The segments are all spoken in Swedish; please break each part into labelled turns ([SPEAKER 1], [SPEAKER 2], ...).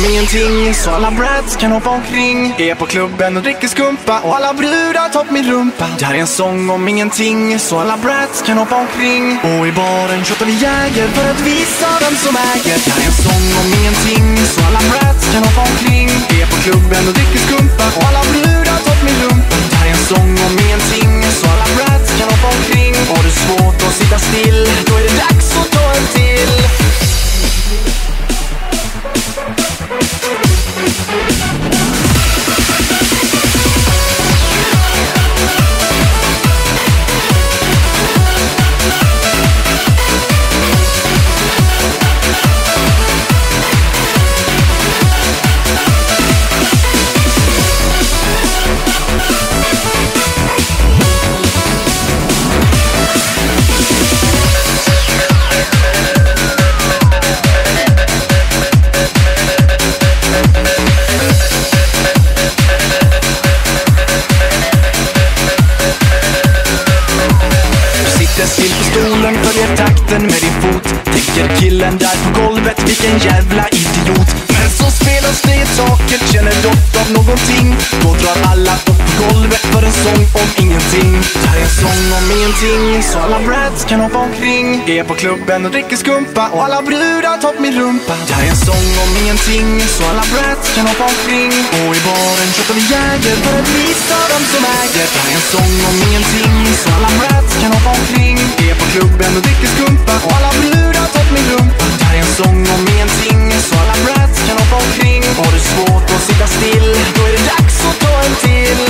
[SPEAKER 1] om ingenting, så alla brats kan hoppa omkring. Är på klubben och dricker skumpa och alla brudar tar på min rumpa. Det här är en sång om ingenting, så alla brats kan hoppa omkring. Och i baren shottar vi jäger för att visa vem som äger. Det här är en sång om ingenting, så alla brats kan hoppa omkring. Är på klubben och dricker skumpa och alla brudar tar på min rumpa. Det här är en sång om ingenting, så alla brats kan hoppa omkring. Har du svårt att sitta still, då är det dags att ta en till. Still på stolen, följer takten med din fot. Tycker killen där på golvet, vilken jävla idiot. Men så spelas det i taket, känner doft av någonting. Då drar alla upp på golvet för en sång om ingenting. Det här är en sång om ingenting, så alla brats kan hoppa omkring. Är på klubben och dricker skumpa och alla brudar tar på min rumpa. Det här är en sång om ingenting, så alla brats kan hoppa omkring. Och i baren shottar vi jäger för att visa vem som äger. Det här är en sång om ingenting, så alla brats kan hoppa omkring. Är på klubben och dricker skumpa och alla brudar tar på min rumpa. Det här är en sång om ingenting, så alla brats kan hoppa omkring. Har du svårt att sitta still, då är det dags att ta en till.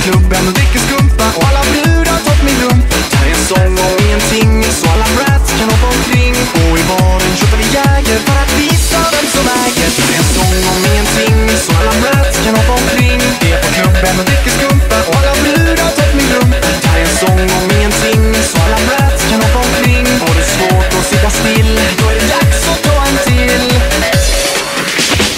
[SPEAKER 1] Klubben och dricker skumpa och alla brudar tar på min rumpa. Det här är en sång om ingenting, så alla brats kan hoppa omkring. Och i baren shottar vi jäger för att visa vem som äger. Det här är en sång om ingenting, så alla brats kan hoppa omkring. Är på klubben och dricker skumpa och alla brudar tar på min rumpa. Det här är en sång om ingenting, så alla brats kan hoppa omkring. Har du svårt att sitta still, då är det dags att ta en till.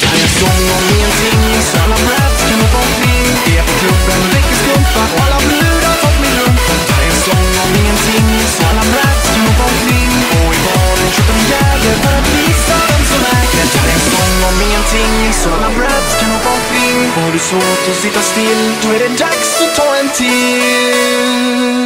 [SPEAKER 1] Det här är en sång om ingenting, så alla brats kan hoppa omkring. Är på klubben och dricker skumpa och alla brudar tar på min rumpa. Det här är en sång om ingenting, så alla brats kan hoppa omkring. Och i baren shottar vi jäger för att visa vem som äger. Det här är en sång om ingenting, så alla brats kan hoppa omkring. Har du svårt att sitta still, då är det dags att ta en till.